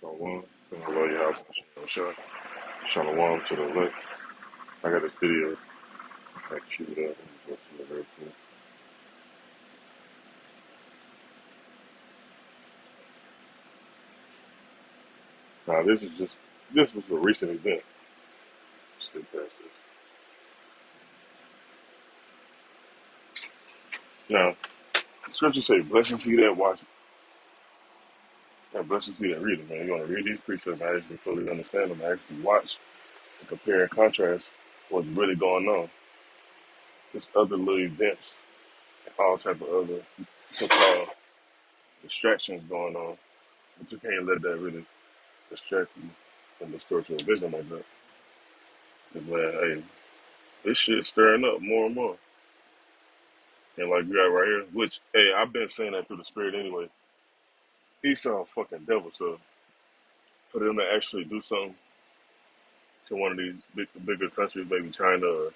Shalom. Hello, your house. Shalom. Shalom to the left. I got this video. I queued up. Let me go to it real quick. Now, this was a recent event. Still past this. Now, the scriptures say, blessed is he that watches, and blessed is he that readeth. Man, you want to read these precepts and actually fully understand them, actually watch and compare and contrast what's really going on. There's other little events, all type of other so-called distractions going on, but you can't let that really distract you from the spiritual vision like that. Because, man, hey, this shit's stirring up more and more. And like you got right here, which, hey, I've been saying that through the spirit anyway. Esau a fucking devil, so for them to actually do something to one of these bigger countries, maybe China or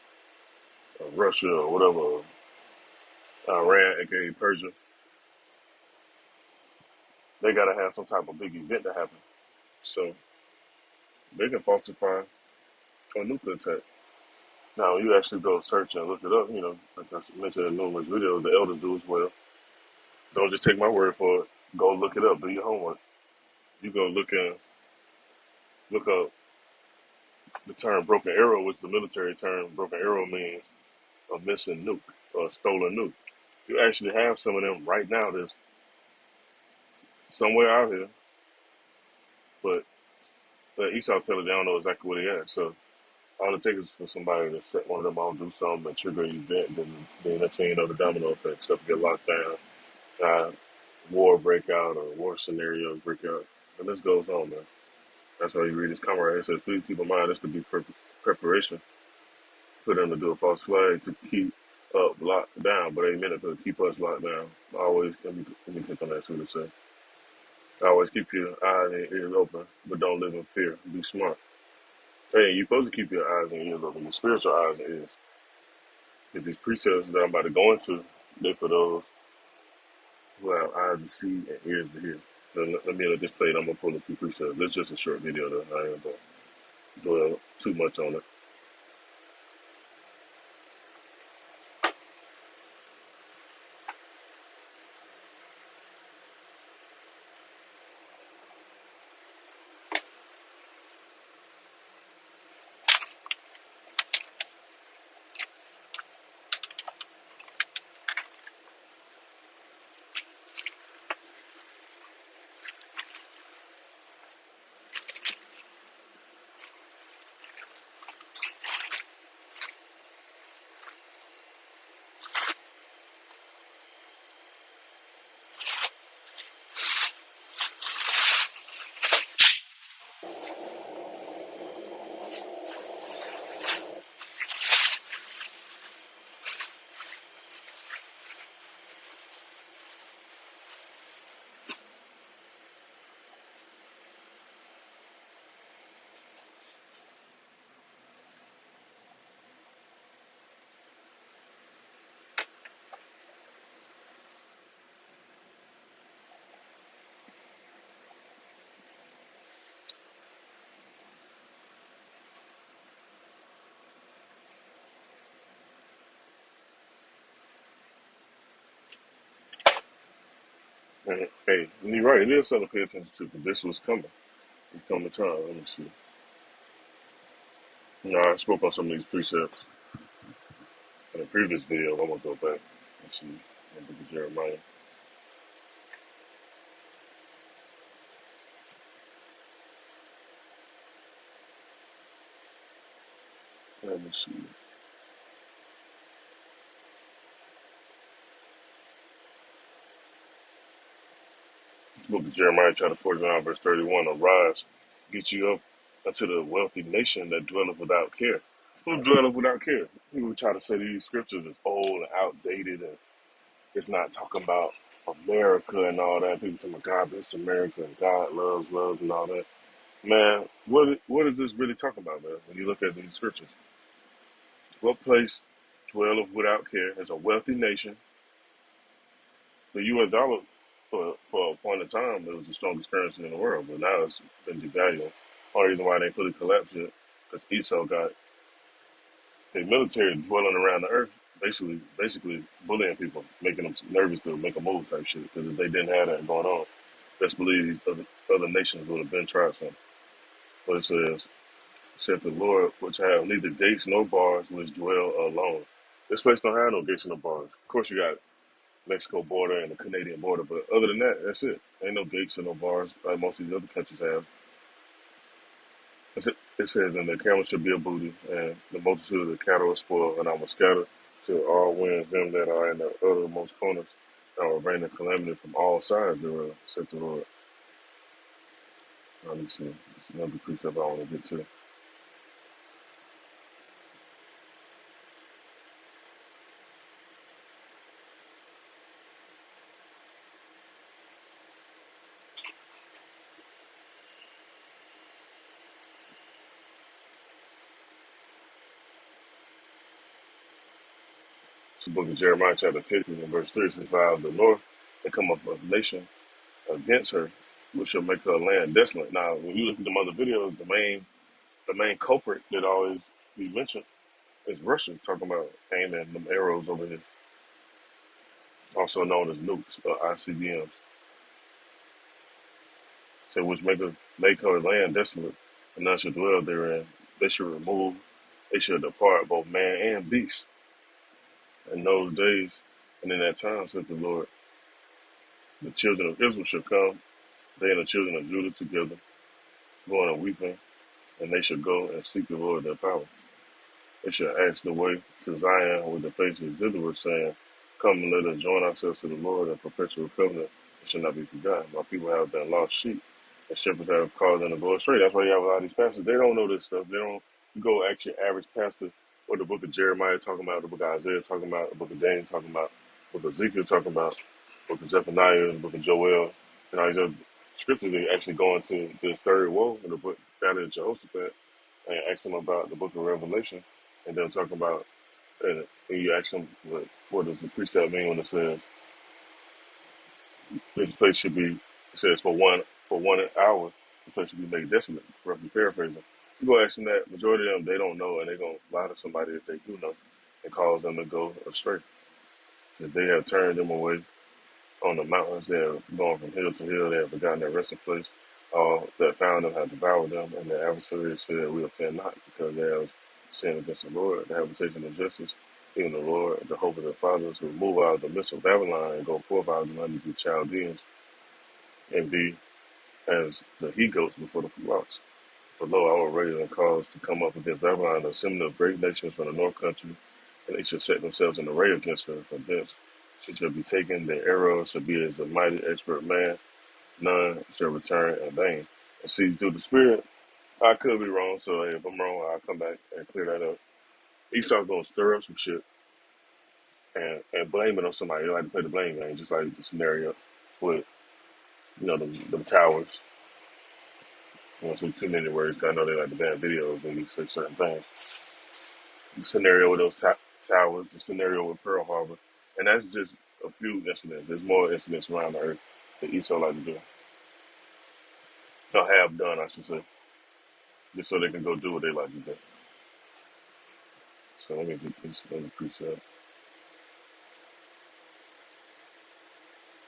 Russia or whatever, or Iran, aka Persia, they gotta have some type of big event to happen. So they can falsify a nuclear attack. Now, you actually go search and look it up, like I mentioned in numerous videos, the elders do as well. Don't just take my word for it. Go look it up. Do your homework. You go look up the term broken arrow, which the military term broken arrow means a missing nuke or a stolen nuke. You actually have some of them right now that's somewhere out here, but Esau tell they don't know exactly where they at. So all it takes is for somebody to set one of them on, do something, and trigger an event, then that's how you know the domino effect. Stuff get locked down, war break out or war scenarios break out. And this goes on, man. That's why you read this comment right here. It says, please keep in mind this could be preparation for them to do a false flag to keep up locked down, but they meant it to keep us locked down. Always, let me click on that, see what it says. Always keep your eyes and ears open, but don't live in fear. Be smart. Hey, you're supposed to keep your eyes and ears open, your spiritual eyes and ears. If these precepts that I'm about to go into, they're for those who have eyes to see and ears to hear. So let me let this play. I'm gonna pull a few precepts. This is just a short video, though. I ain't gonna dwell too much on it. And, hey, and you're right. It is something to pay attention to, because this was coming. It's coming time. Let me see. I spoke on some of these precepts in a previous video. I'm gonna go back and see. In the book of Jeremiah. Let me see. The book of Jeremiah, chapter 49, verse 31. Arise, get you up unto the wealthy nation that dwelleth without care. Who dwelleth without care? People try to say these scriptures is old and outdated, and it's not talking about America and all that. People talking about God bless America and God loves and all that. Man, what is this really talking about, man? When you look at these scriptures, what place dwelleth without care as a wealthy nation? The U.S. dollar For a point of time, it was the strongest currency in the world, but now it's been devaluing. Only reason why they fully collapsed it because Esau got the military dwelling around the earth, basically bullying people, making them nervous to make a move type shit. Because if they didn't have that going on, best believe these other nations would have been tried something. But it said the Lord, which have neither gates nor bars, which dwell alone. This place don't have no gates and no bars. Of course, you got Mexico border and the Canadian border, but other than that, that's it. Ain't no gates and no bars like most of these other countries have. It says, and the camel shall be a booty, and the multitude of the cattle is spoiled, and I will scatter to all winds them that are in the uttermost corners, and I will bring the calamity from all sides thereof, said the Lord. Let me see. There's another precept I want to get to. It's the book of Jeremiah, chapter 50, and verse 3 says, "Out of the north, there come up a nation against her, which shall make her land desolate." Now, when you look at the other videos, the main culprit that always be mentioned is Russia, talking about aiming them arrows over here, also known as nukes or ICBMs. So which make her land desolate, and none should dwell therein. They should remove, they should depart both man and beast. In those days and in that time, said the Lord, the children of Israel shall come, they and the children of Judah together, going and weeping, and they shall go and seek the Lord their power. They shall ask the way to Zion with the faces thitherward, saying, "Come and let us join ourselves to the Lord in perpetual covenant. It shall not be forgotten. My people have been lost sheep, and shepherds have caused them to go astray." That's why you have a lot of these pastors. They don't know this stuff. They don't. You go ask your average pastor what the book of Jeremiah talking about, the book of Isaiah talking about, the book of Daniel talking about, the book of Ezekiel talking about, the book of Zephaniah, the book of Joel, and all these other scriptures. They actually go into this third woe in the book down in Jehoshaphat and ask them about the book of Revelation, and then talk about, and you ask them what does the precept mean when it says this place should be, it says for one hour, the place should be made desolate, roughly paraphrasing. You go ask them that, majority of them, they don't know, and they're going to lie to somebody if they do know and cause them to go astray. Since they have turned them away on the mountains, they have gone from hill to hill, they have forgotten their resting place. All that found them have devoured them, and their adversaries said, "We offend not," because they have sinned against the Lord. The habitation of justice, even the Lord, the hope of their fathers, who move out of the midst of Babylon and go forth out of the land of the Chaldeans, and be as the he goats before the flocks. For lo, I will raise and cause to come up against Babylon a assembly of great nations from the north country, and they shall set themselves in array against her. From thence she shall be taken, their arrows shall be as a mighty expert man, none shall return in vain. And see, through the Spirit, I could be wrong, so hey, if I'm wrong, I'll come back and clear that up. Esau's going to stir up some shit and blame it on somebody. They like to play the blame game, just like the scenario with, them towers. I won't say too many words, 'cause I know they like to ban videos when you say certain things. The scenario with those towers, the scenario with Pearl Harbor, and that's just a few incidents. There's more incidents around the earth that Esau like to do. Or have done, I should say, just so they can go do what they like to do. So let me get this, let me preset.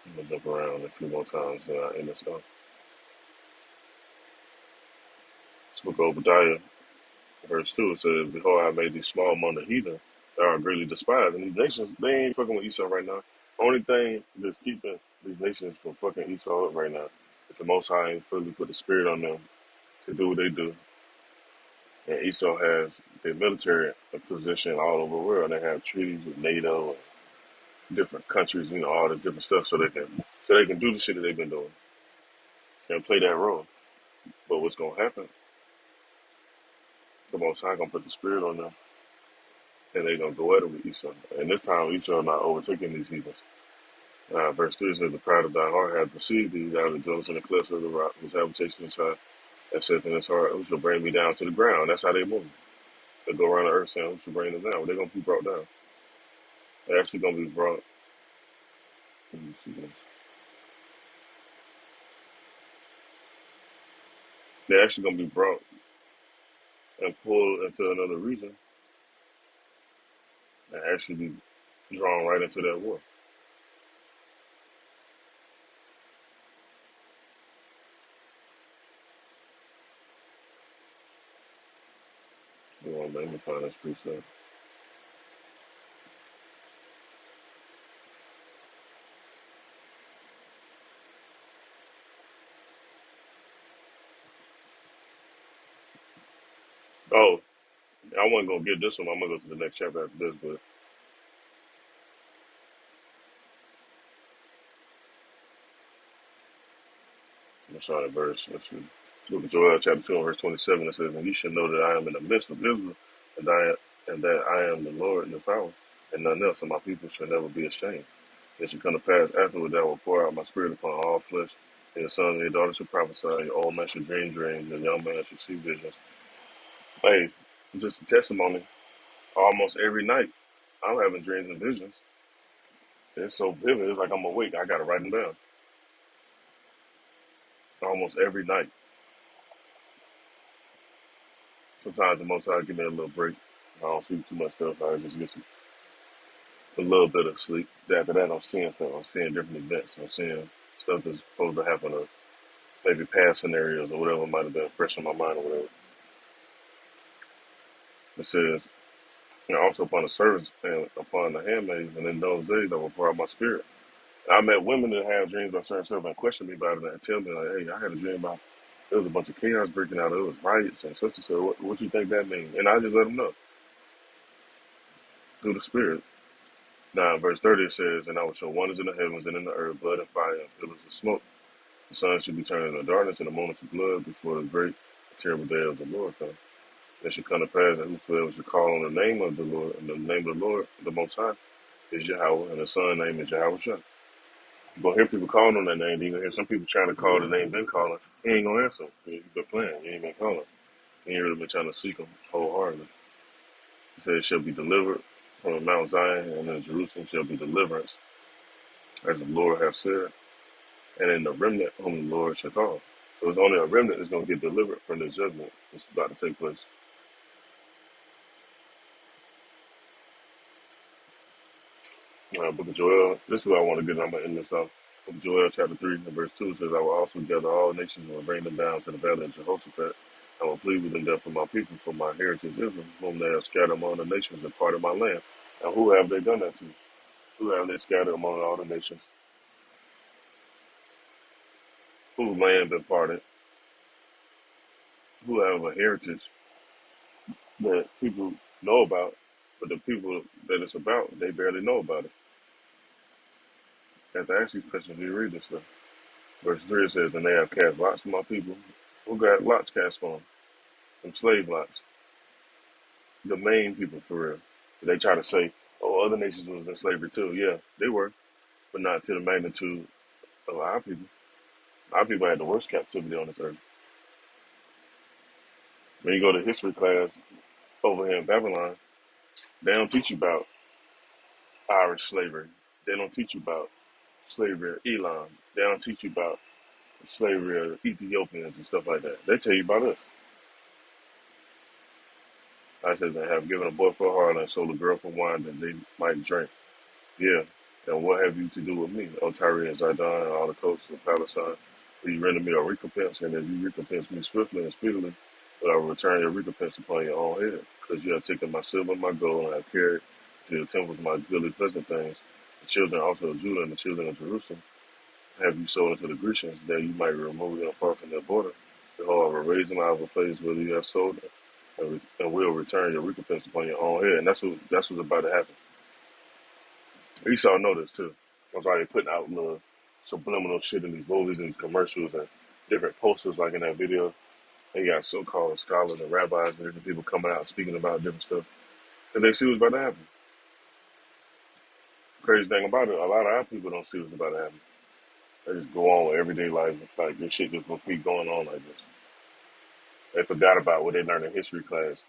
I'm gonna jump around a few more times in this stuff. This book of Obadiah, verse 2, it says, "Behold, I made thee small among the heathen that are greatly despised." And these nations, they ain't fucking with Esau right now. Only thing that's keeping these nations from fucking Esau up right now is the Most High ain't fully put the spirit on them to do what they do. And Esau has their military position all over the world. They have treaties with NATO and different countries, all this different stuff, so they can do the shit that they've been doing and play that role. But what's gonna happen? The Most High gonna put the spirit on them, and they gonna go at it with Esau. And this time Esau not overtaking these heathens. Verse 3 says, "The pride of thine heart hath deceived thee, thou that dwellest in the clefts of the rock, whose habitation is high, and saith in his heart, who shall bring me down to the ground?" That's how they move. They go around the earth saying, "Who shall bring them down?" Well, they're gonna be brought down. They're actually gonna be brought. Let me see this. they're actually going to be brought and pulled into another region and actually be drawn right into that war. You know, let me find this precept. Oh, I wasn't going to get this one. I'm going to go to the next chapter after this, but I'm sorry, verse. Let's see. Look at Joel chapter 2 and verse 27. It says, "And you should know that I am in the midst of Israel, and that I am the Lord in the power, and none else, and my people shall never be ashamed. It shall come to pass afterward that I will pour out my spirit upon all flesh, and your sons and your daughters shall prophesy, your old man shall dream dreams, and young man shall see visions." Hey, just a testimony. Almost every night, I'm having dreams and visions. It's so vivid. It's like I'm awake. I gotta write them down. Almost every night. Sometimes the Most High give me a little break. I don't see too much stuff. I just get a little bit of sleep. After that, I'm seeing stuff. I'm seeing different events. I'm seeing stuff that's supposed to happen, or maybe past scenarios or whatever might have been fresh in my mind or whatever. It says, and also upon the servants and upon the handmaids, and in those days I will pour out my spirit. I met women that have dreams about certain stuff and question me about it and tell me, like, hey, I had a dream about there was a bunch of chaos breaking out. There was riots and such and such. What you think that means? And I just let them know through the spirit. Now, in verse 30 it says, "And I will show wonders in the heavens and in the earth, blood and fire and pillars of smoke. The sun should be turned into darkness and the moon into blood before the great terrible day of the Lord comes. It should come to pass that whosoever should call on the name of the Lord, and the name of the Lord, the Most High, is Yahweh, and the Son's name is Yahweh Shah." You're going to hear people calling on that name. You're going to hear some people trying to call the name been calling. He ain't going to answer. You've been playing. You ain't been calling. You ain't really been trying to seek him wholeheartedly. He said, "It shall be delivered from Mount Zion, and in Jerusalem shall be deliverance, as the Lord hath said, and in the remnant whom the Lord shall call." So it's only a remnant that's going to get delivered from this judgment that's about to take place. Book of Joel. This is what I want to get. I'm going to end this off. Book of Joel, chapter 3, and verse 2 says, "I will also gather all nations and will bring them down to the valley of Jehoshaphat. I will plead with them there for my people, for my heritage Israel, whom they have scattered among the nations and parted my land." And who have they done that to? Who have they scattered among all the nations? Whose land been parted? Who have a heritage that people know about, but the people that it's about, they barely know about it. You have to ask these questions when you read this stuff. Verse 3 says, "And they have cast lots for my people." Who got lots cast for them? Them slave lots. The main people, for real. They try to say, oh, other nations was in slavery too. Yeah, they were, but not to the magnitude of our people. Our people had the worst captivity on this earth. When you go to history class over here in Babylon, they don't teach you about Irish slavery. They don't teach you about slavery of Elam. They don't teach you about slavery of Ethiopians and stuff like that. They tell you about us. I said they have given a boy for a harlot and sold a girl for wine that they might drink. Yeah. And what have you to do with me, O Tyre and Zidon and all the coasts of Palestine? Will you render me a recompense? And if you recompense me swiftly and speedily, but I will return your recompense upon your own head. Because you have taken my silver and my gold, and have carried to your temples my goodly pleasant things. The children also of Judah and the children of Jerusalem have you sold unto the Grecians, that you might remove them far from their border. Behold, I will raise them out of a place where you have sold them, and will return your recompense upon your own head. And that's what's about to happen. Esau know this too. That's why they putting out little subliminal shit in these movies and these commercials and different posters like in that video. They got so-called scholars and rabbis and different people coming out speaking about different stuff. And they see what's about to happen. Crazy thing about it, a lot of our people don't see what's about to happen. They just go on with everyday life. Like this shit just gonna keep going on like this. They forgot about what they learned in history class.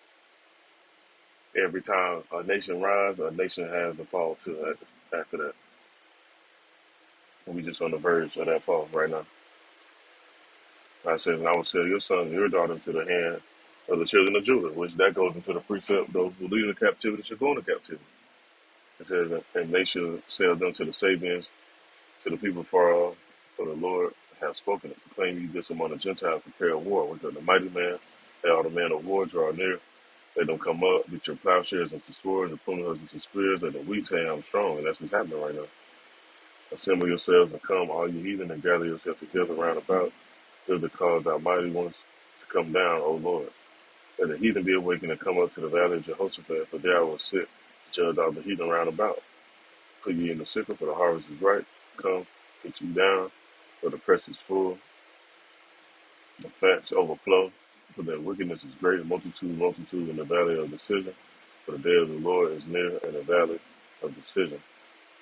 Every time a nation rises, a nation has to fall too after that. And we just on the verge of that fall right now. I said, and I will sell your son and your daughter into the hand of the children of Judah, which that goes into the precept, those who lead in captivity should go into captivity. It says, and they should sell them to the Sabians, to the people far off, for the Lord hath spoken it. Proclaim ye this among the Gentiles, prepare a war. With the mighty man, they are the men of war, draw near. Let them come up, beat your plowshares into swords, and pruning hooks into spears, let the weak say, I'm strong. And that's what's happening right now. Assemble yourselves and come, all you heathen, and gather yourselves together round about. Build the cause our mighty ones to come down, O Lord. Let the heathen be awakened and come up to the valley of Jehoshaphat, for there I will sit to judge all the heathen round about. Put ye in the sickle, for the harvest is ripe. Come, get you down, for the press is full, the fats overflow, for their wickedness is great, multitude in the valley of decision. For the day of the Lord is near in the valley of decision.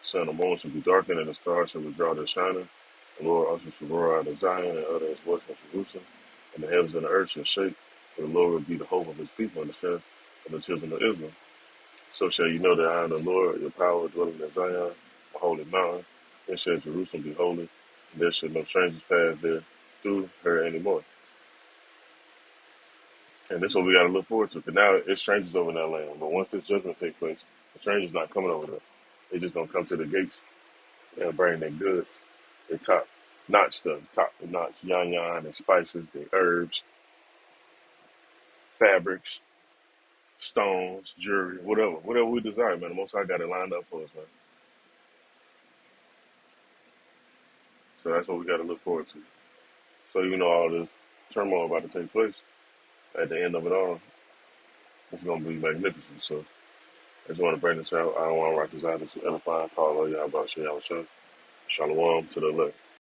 The sun and moon shall be darkened, and the stars shall withdraw their shining. The Lord also shall roar out of Zion and utter his voice from Jerusalem, and the heavens and the earth shall shake. For the Lord will be the hope of his people and the strength of the children of Israel. So shall you know that I am the Lord, your power dwelling in Zion, a holy mountain. Then shall Jerusalem be holy, and there shall no strangers pass there through her anymore. And this is what we got to look forward to. Because now it's strangers over in that land. But once this judgment takes place, the strangers not coming over there. They just going to come to the gates and bring their goods, their top notch stuff, top notch yan and spices, their herbs, fabrics, stones, jewelry, whatever we desire, man. The Most High got it lined up for us, man. So that's what we got to look forward to. So even though all this turmoil about to take place, at the end of it all, it's going to be magnificent. So I just want to bring this out. I don't want to write this out. It's edifying. Call y'all about Shalom to the elect.